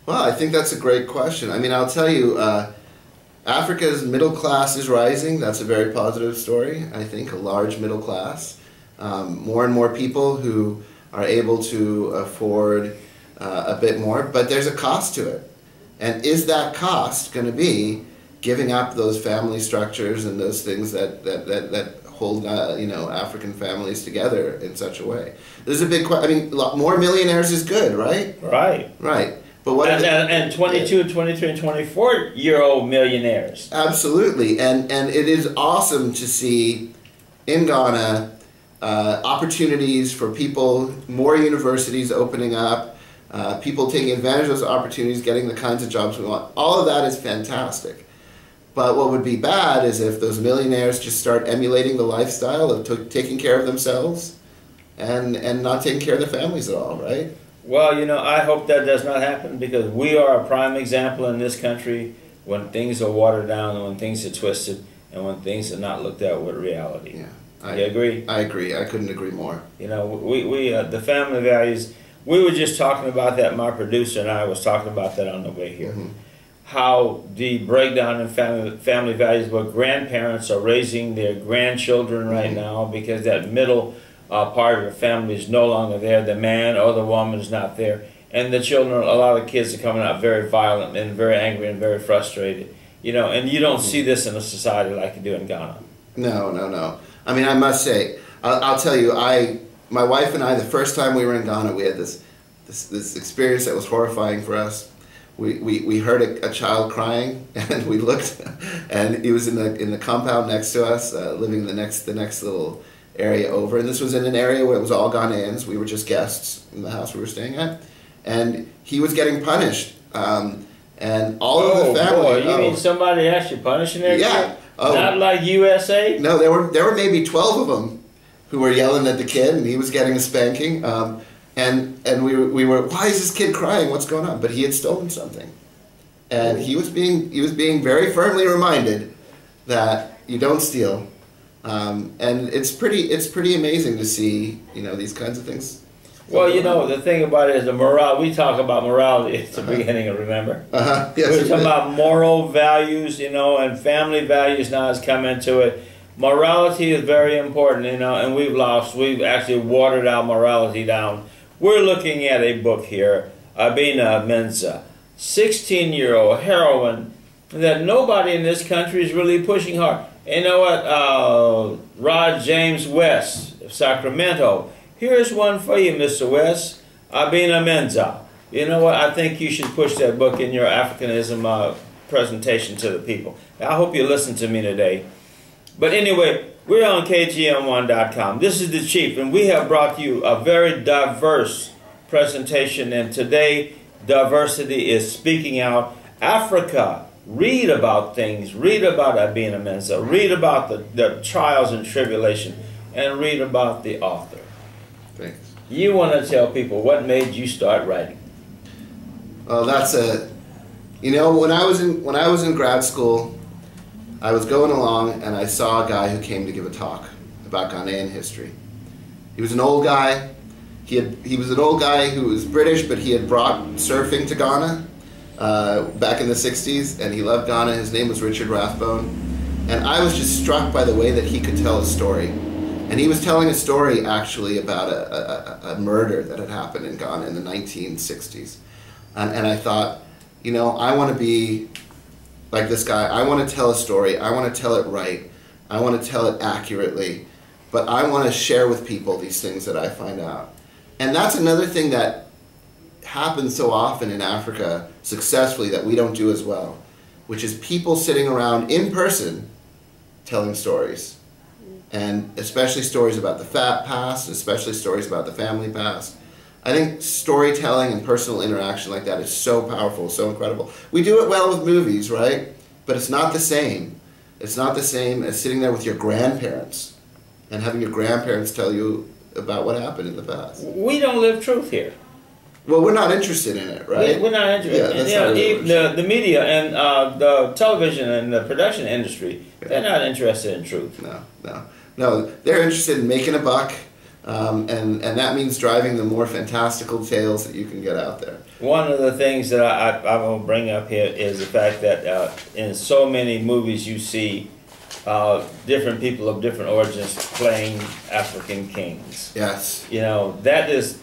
[SPEAKER 2] Well, I think that's a great question. I mean, I'll tell you, Africa's middle class is rising. That's a very positive story. I think a large middle class. More and more people who are able to afford a bit more, but there's a cost to it. And is that cost going to be giving up those family structures and those things that hold you know, African families together in such a way? There's a big question. I mean, more millionaires is good, right?
[SPEAKER 1] Right.
[SPEAKER 2] Right. But what
[SPEAKER 1] and 22, 23, and 24-year-old millionaires.
[SPEAKER 2] Absolutely. And it is awesome to see in Ghana opportunities for people, more universities opening up, people taking advantage of those opportunities, getting the kinds of jobs we want. All of that is fantastic. But what would be bad is if those millionaires just start emulating the lifestyle of taking care of themselves and not taking care of their families at all, right?
[SPEAKER 1] Well, you know, I hope that does not happen, because we are a prime example in this country when things are watered down and when things are twisted and when things are not looked at with reality.
[SPEAKER 2] Yeah.
[SPEAKER 1] You agree?
[SPEAKER 2] I agree. I couldn't agree more.
[SPEAKER 1] You know, we the family values, we were just talking about that, my producer and I was talking about that on the way here. How the breakdown in family values, but grandparents are raising their grandchildren right now because that middle part of the family is no longer there. The man or the woman is not there. And the children, a lot of kids are coming out very violent and very angry and very frustrated. You know, and you don't see this in a society like you do in Ghana.
[SPEAKER 2] No, no, no. I mean, I must say, I'll tell you, my wife and I, the first time we were in Ghana, we had this experience that was horrifying for us. We heard a child crying, and we looked, and he was in the compound next to us, living in the next little area over. And this was in an area where it was all Ghanaians. We were just guests in the house we were staying at, and he was getting punished. And all of the family.
[SPEAKER 1] Boy, you mean somebody actually punishing their
[SPEAKER 2] kid?
[SPEAKER 1] Not like USA?
[SPEAKER 2] No, there were maybe 12 of them who were yelling at the kid, and he was getting a spanking. And we were, why is this kid crying? What's going on? But he had stolen something, and he was being very firmly reminded that you don't steal. And it's pretty amazing to see, you know, these kinds of things.
[SPEAKER 1] Well, you know, the thing about it is the morale. We talk about morality at the beginning, remember?
[SPEAKER 2] Yes,
[SPEAKER 1] we talk about moral values, you know, and family values now has come into it. Morality is very important, you know, and we've actually watered our morality down. We're looking at a book here, Abina Project, 16-year-old heroine that nobody in this country is really pushing hard. You know what, Rod James West of Sacramento, here's one for you, Mr. West, Abina Project. You know what, I think you should push that book in your Africanism presentation to the people. I hope you listen to me today. But anyway, we're on KGM1.com. This is the Chief, and we have brought you a very diverse presentation. And today, diversity is speaking out. Africa, read about things. Read about Abina Project. Read about the trials and tribulation. And read about the author.
[SPEAKER 2] Thanks.
[SPEAKER 1] You want to tell people what made you start writing?
[SPEAKER 2] Well, you know, when I was in grad school, I was going along and I saw a guy who came to give a talk about Ghanaian history. He was an old guy. He was an old guy who was British, but he had brought surfing to Ghana back in the 60s, and he loved Ghana. His name was Richard Rathbone. And I was just struck by the way that he could tell a story. And he was telling a story, actually, about a murder that had happened in Ghana in the 1960s. And I thought, you know, I want to be like this guy. I want to tell a story. I want to tell it right. I want to tell it accurately. But I want to share with people these things that I find out. And that's another thing that happens so often in Africa successfully that we don't do as well, which is people sitting around in person telling stories. And especially stories about the past, especially stories about the family past. I think storytelling and personal interaction like that is so powerful, so incredible. We do it well with movies, right? But it's not the same. It's not the same as sitting there with your grandparents and having your grandparents tell you about what happened in the past.
[SPEAKER 1] We don't live truth here.
[SPEAKER 2] Well, we're not interested in it, right?
[SPEAKER 1] We're not interested.
[SPEAKER 2] Yeah, that's not really
[SPEAKER 1] the media and the television and the production industry, they're not interested in truth.
[SPEAKER 2] No, they're interested in making a buck, and that means driving the more fantastical tales that you can get out there.
[SPEAKER 1] One of the things that I will bring up here is the fact that in so many movies you see different people of different origins playing African kings.
[SPEAKER 2] Yes.
[SPEAKER 1] You know, that is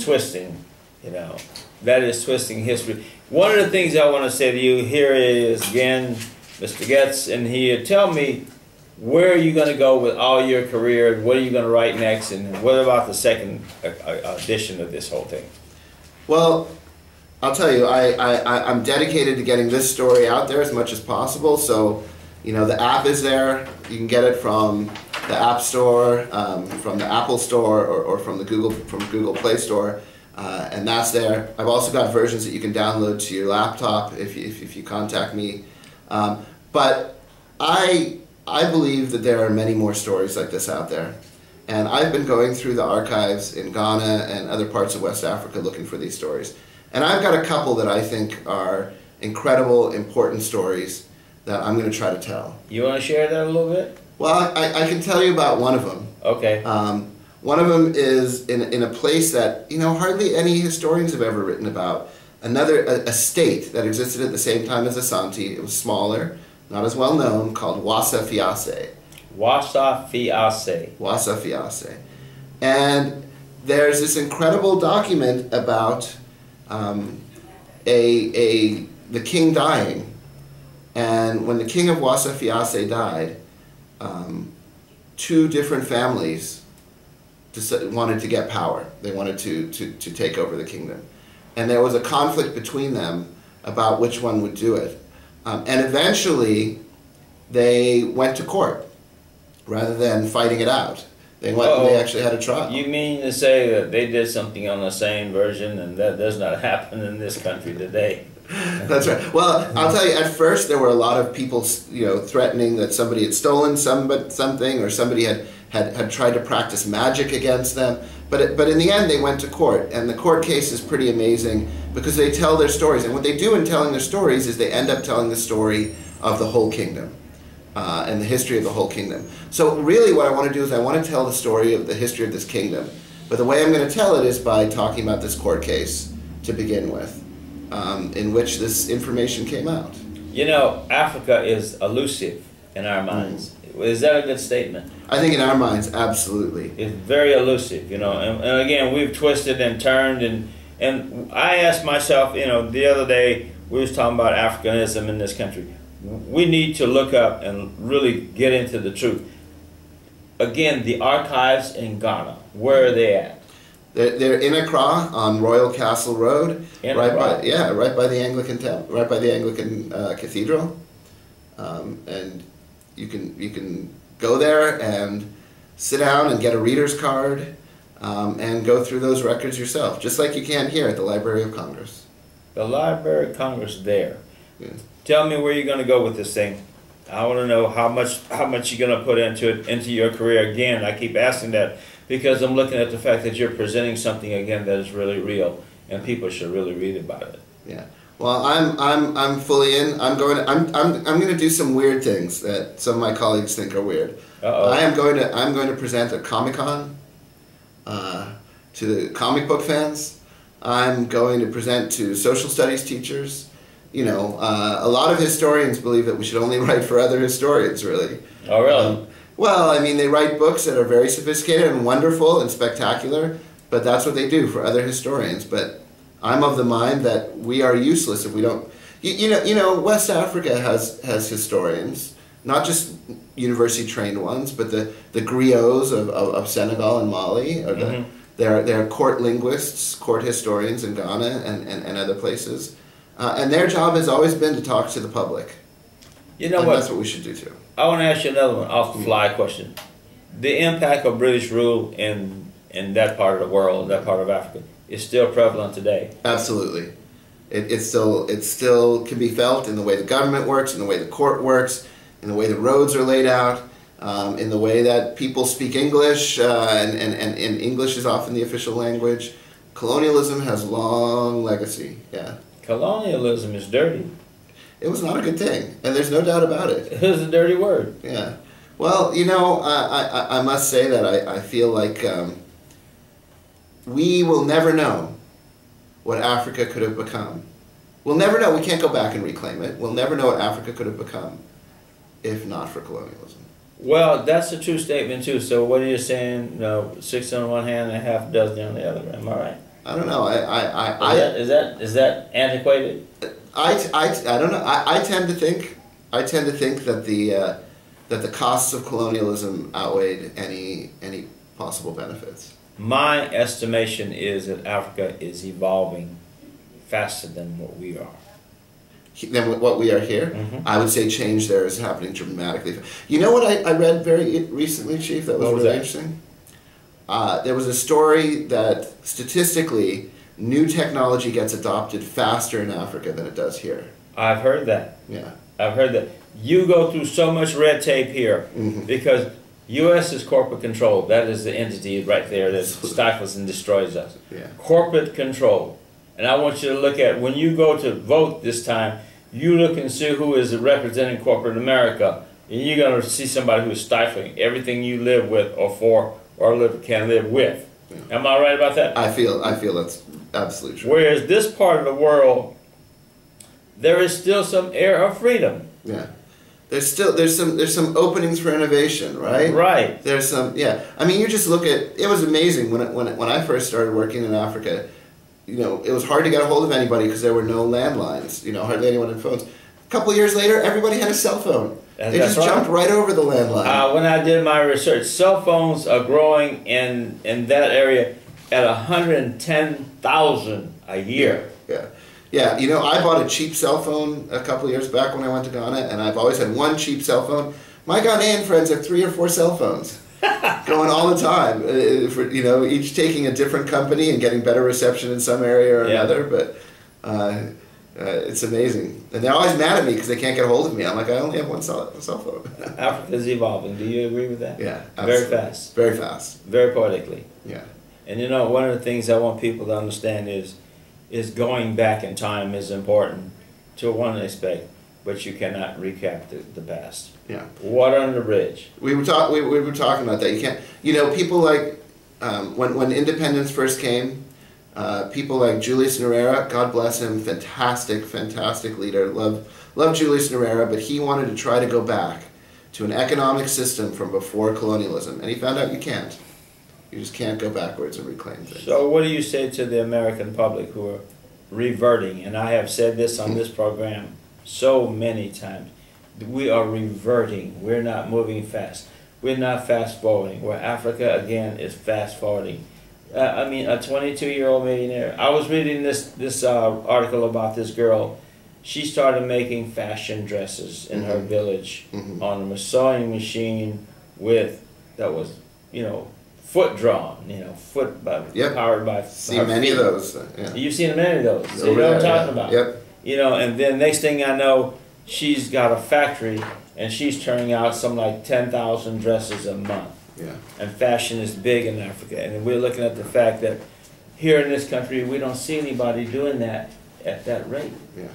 [SPEAKER 1] twisting. You know, that is twisting history. One of the things I want to say to you here is, again, Mr. Getz, and he tell me, where are you going to go with all your career? What are you going to write next? And what about the second edition of this whole thing?
[SPEAKER 2] Well, I'll tell you, I'm dedicated to getting this story out there as much as possible. So, you know, the app is there. You can get it from the App Store, from the Apple Store, or from the Google Play Store. And that's there. I've also got versions that you can download to your laptop if you contact me. But I believe that there are many more stories like this out there. And I've been going through the archives in Ghana and other parts of West Africa looking for these stories. And I've got a couple that I think are incredible, important stories that I'm going to try to tell.
[SPEAKER 1] You want to share that a little bit?
[SPEAKER 2] Well, I can tell you about one of them.
[SPEAKER 1] Okay.
[SPEAKER 2] One of them is in a place that, you know, hardly any historians have ever written about. A state that existed at the same time as Asante. It was smaller, not as well known, called Wassa Fiasse.
[SPEAKER 1] Wassa Fiasse.
[SPEAKER 2] Wassa Fiasse. And there's this incredible document about the king dying. And when the king of Wassa Fiasse died, two different families wanted to get power. They wanted to take over the kingdom. And there was a conflict between them about which one would do it. And eventually, they went to court rather than fighting it out. They went and they actually had a trial.
[SPEAKER 1] You mean to say that they did something on the same version, and that does not happen in this country today?
[SPEAKER 2] That's right. Well, I'll tell you, at first there were a lot of people, you know, threatening that somebody had stolen something, or somebody had tried to practice magic against them. But in the end, they went to court, and the court case is pretty amazing because they tell their stories. And what they do in telling their stories is they end up telling the story of the whole kingdom and the history of the whole kingdom. So really what I want to do is I want to tell the story of the history of this kingdom. But the way I'm going to tell it is by talking about this court case to begin with, in which this information came out.
[SPEAKER 1] You know, Africa is elusive in our minds. Is that a good statement?
[SPEAKER 2] I think in our minds, absolutely.
[SPEAKER 1] It's very elusive, you know, and again, we've twisted and turned, and I asked myself, you know, the other day, we was talking about Africanism in this country. We need to look up and really get into the truth. Again, the archives in Ghana, where are they at?
[SPEAKER 2] They're in Accra on Royal Castle Road, right by the Anglican Cathedral, and you can go there and sit down and get a reader's card and go through those records yourself, just like you can here at the Library of Congress.
[SPEAKER 1] The Library of Congress there.
[SPEAKER 2] Yeah.
[SPEAKER 1] Tell me where you're going to go with this thing. I want to know how much you're going to put into it, into your career. Again, I keep asking that because I'm looking at the fact that you're presenting something again that is really real, and people should really read about it.
[SPEAKER 2] Yeah. Well, I'm fully in. I'm going to do some weird things that some of my colleagues think are weird.
[SPEAKER 1] Uh-oh.
[SPEAKER 2] I'm going to present at Comic-Con to the comic book fans. I'm going to present to social studies teachers. You know, a lot of historians believe that we should only write for other historians, really.
[SPEAKER 1] Oh, really?
[SPEAKER 2] Well, I mean, they write books that are very sophisticated and wonderful and spectacular, but that's what they do for other historians. But I'm of the mind that we are useless if we don't. You know, West Africa has historians, not just university-trained ones, but the griots of Senegal and Mali, or they're court linguists, court historians in Ghana and other places. And their job has always been to talk to the public.
[SPEAKER 1] You know what?
[SPEAKER 2] That's what we should do too.
[SPEAKER 1] I want to ask you another one, off-the-fly question. The impact of British rule in that part of the world, that part of Africa, is still prevalent today.
[SPEAKER 2] Absolutely. It still can be felt in the way the government works, in the way the court works, in the way the roads are laid out, in the way that people speak English, and English is often the official language. Colonialism has long legacy, yeah.
[SPEAKER 1] Colonialism is dirty.
[SPEAKER 2] It was not a good thing, and there's no doubt about it.
[SPEAKER 1] It was a dirty word.
[SPEAKER 2] Yeah. Well, you know, I must say that I feel like we will never know what Africa could have become. We'll never know. We can't go back and reclaim it. We'll never know what Africa could have become if not for colonialism.
[SPEAKER 1] Well, that's a true statement too. So what are you saying? You know, 6 on one hand and a half dozen on the other. Am I right?
[SPEAKER 2] I don't know.
[SPEAKER 1] Is that antiquated?
[SPEAKER 2] I don't know. I tend to think that the costs of colonialism outweighed any possible benefits.
[SPEAKER 1] My estimation is that Africa is evolving faster than what we are.
[SPEAKER 2] Than what we are here?
[SPEAKER 1] Mm-hmm.
[SPEAKER 2] I would say change there is happening dramatically. You know what I read very recently, Chief, that was really interesting? There was a story that statistically, new technology gets adopted faster in Africa than it does here.
[SPEAKER 1] I've heard that.
[SPEAKER 2] Yeah.
[SPEAKER 1] I've heard that. You go through so much red tape here because U.S. is corporate control. That is the entity right there that stifles and destroys us.
[SPEAKER 2] Yeah.
[SPEAKER 1] Corporate control. And I want you to look at, when you go to vote this time, you look and see who is representing corporate America, and you're going to see somebody who is stifling everything you live with or for or can live with. Yeah. Am I right about that?
[SPEAKER 2] I feel that's absolutely true.
[SPEAKER 1] Whereas this part of the world, there is still some air of freedom.
[SPEAKER 2] Yeah. There's some openings for innovation, right?
[SPEAKER 1] Right.
[SPEAKER 2] There's some, yeah. I mean, you just look at, it was amazing when I first started working in Africa. You know, it was hard to get a hold of anybody because there were no landlines. You know, hardly anyone had phones. A couple of years later, everybody had a cell phone. They just jumped right over the landline.
[SPEAKER 1] When I did my research, cell phones are growing in that area at 110,000 a year.
[SPEAKER 2] Yeah. Yeah, you know, I bought a cheap cell phone a couple of years back when I went to Ghana, and I've always had one cheap cell phone. My Ghanaian friends have 3 or 4 cell phones going all the time. For, you know, each taking a different company and getting better reception in some area or another. But it's amazing, and they're always mad at me because they can't get a hold of me. I'm like, I only have one cell phone.
[SPEAKER 1] Africa's evolving. Do you agree with that?
[SPEAKER 2] Yeah, absolutely.
[SPEAKER 1] Very fast.
[SPEAKER 2] Very fast.
[SPEAKER 1] Very poetically.
[SPEAKER 2] Yeah.
[SPEAKER 1] And you know, one of the things I want people to understand is going back in time is important to one aspect, but you cannot recap the past.
[SPEAKER 2] Yeah.
[SPEAKER 1] Water under the bridge.
[SPEAKER 2] We were talking about that. You can't. You know, people like when independence first came, people like Julius Nyerere, God bless him, fantastic leader. Love Julius Nyerere, but he wanted to try to go back to an economic system from before colonialism, and he found out you can't. You just can't go backwards and reclaim things.
[SPEAKER 1] So what do you say to the American public who are reverting? And I have said this on this program so many times. We are reverting. We're not moving fast. We're not fast forwarding. Where Africa, again, is fast forwarding. I mean, a 22-year-old millionaire. I was reading this article about this girl. She started making fashion dresses in her village on a sewing machine that was, you know, foot drawn, you know, powered by.
[SPEAKER 2] See many of those. Yeah.
[SPEAKER 1] You've seen many of those. So you know what I'm talking about.
[SPEAKER 2] Yep.
[SPEAKER 1] You know, and then next thing I know, she's got a factory and she's turning out something like 10,000 dresses a month.
[SPEAKER 2] Yeah.
[SPEAKER 1] And fashion is big in Africa, and we're looking at the fact that here in this country we don't see anybody doing that at that rate.
[SPEAKER 2] Yeah.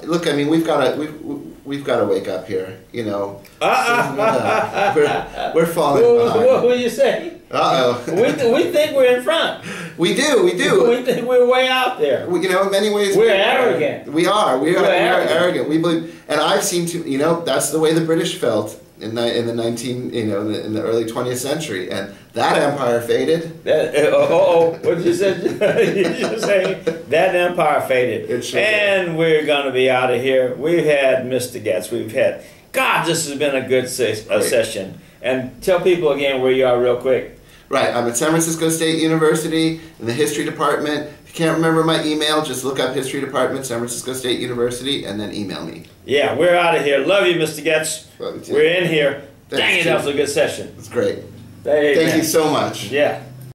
[SPEAKER 2] Look, I mean, we've got to wake up here. You know, we're falling behind.
[SPEAKER 1] What do you say?
[SPEAKER 2] Uh-oh.
[SPEAKER 1] We think we're in front.
[SPEAKER 2] We do.
[SPEAKER 1] We think we're way out there.
[SPEAKER 2] You know, in many ways,
[SPEAKER 1] We're arrogant.
[SPEAKER 2] We are arrogant. We believe, and I've seen you know, that's the way the British felt in the in the early 20th century, and that empire faded.
[SPEAKER 1] What did you say? You say that empire faded,
[SPEAKER 2] It sure
[SPEAKER 1] and we're going to be out of here. We've had Mr. Getz. We've had. God, this has been a good session. And tell people again where you are, real quick.
[SPEAKER 2] Right, I'm at San Francisco State University in the history department. If you can't remember my email, just look up history department, San Francisco State University, and then email me.
[SPEAKER 1] Yeah, we're out of here. Love you, Mr. Getz.
[SPEAKER 2] Love you too.
[SPEAKER 1] We're in here.
[SPEAKER 2] Thanks,
[SPEAKER 1] Dang it, that was a good session.
[SPEAKER 2] It's great.
[SPEAKER 1] Thank
[SPEAKER 2] you so much.
[SPEAKER 1] Yeah.